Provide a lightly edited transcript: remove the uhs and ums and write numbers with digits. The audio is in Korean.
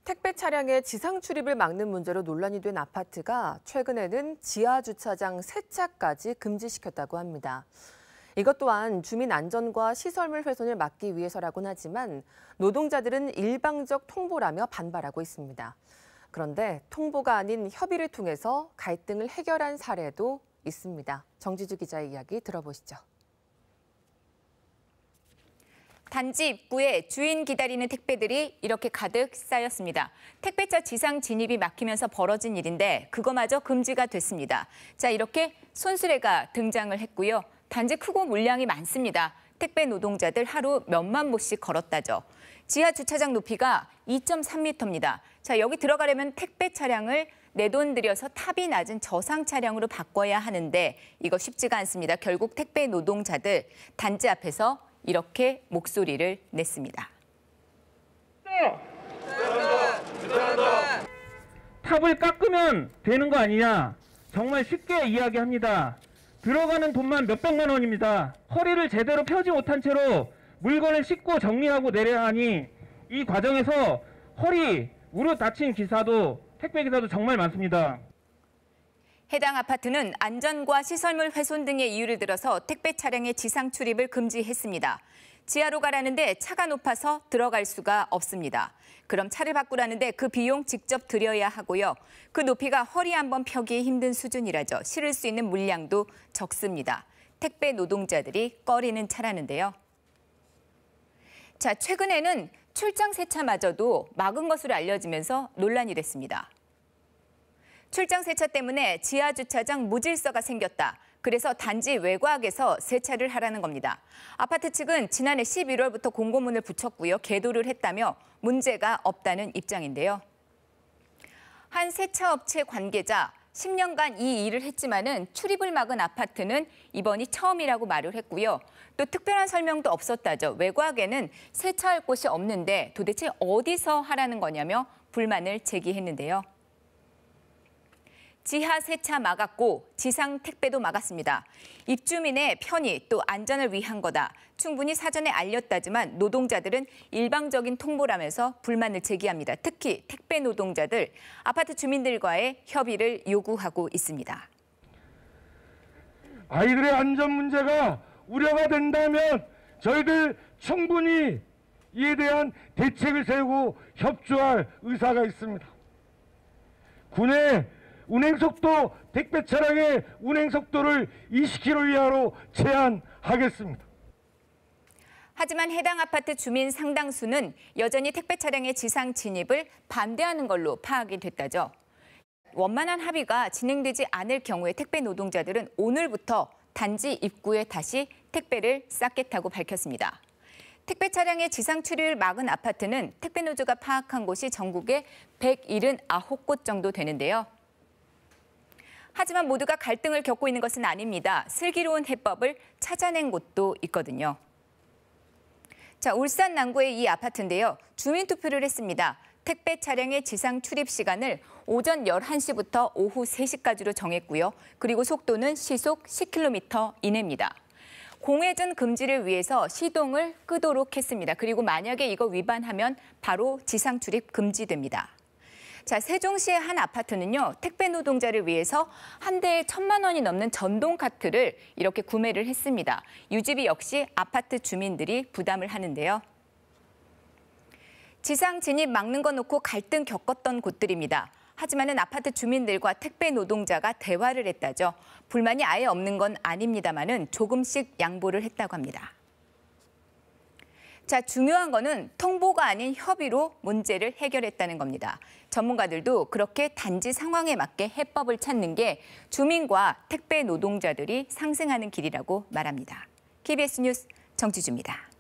택배 차량의 지상 출입을 막는 문제로 논란이 된 아파트가 최근에는 지하 주차장 세차까지 금지시켰다고 합니다. 이것 또한 주민 안전과 시설물 훼손을 막기 위해서라고는 하지만 노동자들은 일방적 통보라며 반발하고 있습니다. 그런데 통보가 아닌 협의를 통해서 갈등을 해결한 사례도 있습니다. 정지주 기자의 이야기 들어보시죠. 단지 입구에 주인 기다리는 택배들이 이렇게 가득 쌓였습니다. 택배차 지상 진입이 막히면서 벌어진 일인데 그거마저 금지가 됐습니다. 자, 이렇게 손수레가 등장을 했고요. 단지 크고 물량이 많습니다. 택배 노동자들 하루 몇만 보씩 걸었다죠. 지하 주차장 높이가 2.3m입니다. 자, 여기 들어가려면 택배 차량을 내 돈 들여서 탑이 낮은 저상 차량으로 바꿔야 하는데 이거 쉽지가 않습니다. 결국 택배 노동자들 단지 앞에서 이렇게 목소리를 냈습니다. 탑을 깎으면 되는 거 아니냐. 정말 쉽게 이야기합니다. 들어가는 돈만 몇백만 원입니다. 허리를 제대로 펴지 못한 채로 물건을 싣고 정리하고 내려야 하니 이 과정에서 허리, 무릎 다친 기사도 택배 기사도 정말 많습니다. 해당 아파트는 안전과 시설물 훼손 등의 이유를 들어서 택배 차량의 지상 출입을 금지했습니다. 지하로 가라는데 차가 높아서 들어갈 수가 없습니다. 그럼 차를 바꾸라는데 그 비용 직접 들여야 하고요. 그 높이가 허리 한번 펴기 힘든 수준이라죠. 실을 수 있는 물량도 적습니다. 택배 노동자들이 꺼리는 차라는데요. 자, 최근에는 출장 세차마저도 막은 것으로 알려지면서 논란이 됐습니다. 출장 세차 때문에 지하 주차장 무질서가 생겼다. 그래서 단지 외곽에서 세차를 하라는 겁니다. 아파트 측은 지난해 11월부터 공고문을 붙였고요. 계도를 했다며 문제가 없다는 입장인데요. 한 세차업체 관계자 10년간 이 일을 했지만은 출입을 막은 아파트는 이번이 처음이라고 말을 했고요. 또 특별한 설명도 없었다죠. 외곽에는 세차할 곳이 없는데 도대체 어디서 하라는 거냐며 불만을 제기했는데요. 지하 세차 막았고 지상 택배도 막았습니다. 입주민의 편의 또 안전을 위한 거다. 충분히 사전에 알렸다지만 노동자들은 일방적인 통보라면서 불만을 제기합니다. 특히 택배 노동자들 아파트 주민들과의 협의를 요구하고 있습니다. 아이들의 안전 문제가 우려가 된다면 저희들 충분히 이에 대한 대책을 세우고 협조할 의사가 있습니다. 군의 운행속도, 택배 차량의 운행속도를 20km 이하로 제한하겠습니다. 하지만 해당 아파트 주민 상당수는 여전히 택배 차량의 지상 진입을 반대하는 걸로 파악이 됐다죠. 원만한 합의가 진행되지 않을 경우에 택배 노동자들은 오늘부터 단지 입구에 다시 택배를 쌓겠다고 밝혔습니다. 택배 차량의 지상 출입을 막은 아파트는 택배 노조가 파악한 곳이 전국에 179곳 정도 되는데요. 하지만 모두가 갈등을 겪고 있는 것은 아닙니다. 슬기로운 해법을 찾아낸 곳도 있거든요. 자, 울산 남구의 이 아파트인데요. 주민 투표를 했습니다. 택배 차량의 지상 출입 시간을 오전 11시부터 오후 3시까지로 정했고요. 그리고 속도는 시속 10km 이내입니다. 공회전 금지를 위해서 시동을 끄도록 했습니다. 그리고 만약에 이거 위반하면 바로 지상 출입 금지됩니다. 자, 세종시의 한 아파트는요, 택배 노동자를 위해서 한 대에 1,000만 원이 넘는 전동 카트를 이렇게 구매를 했습니다. 유지비 역시 아파트 주민들이 부담을 하는데요. 지상 진입 막는 거 놓고 갈등 겪었던 곳들입니다. 하지만은 아파트 주민들과 택배 노동자가 대화를 했다죠. 불만이 아예 없는 건 아닙니다만은 조금씩 양보를 했다고 합니다. 자, 중요한 거는 통보가 아닌 협의로 문제를 해결했다는 겁니다. 전문가들도 그렇게 단지 상황에 맞게 해법을 찾는 게 주민과 택배 노동자들이 상생하는 길이라고 말합니다. KBS 뉴스 정지주입니다.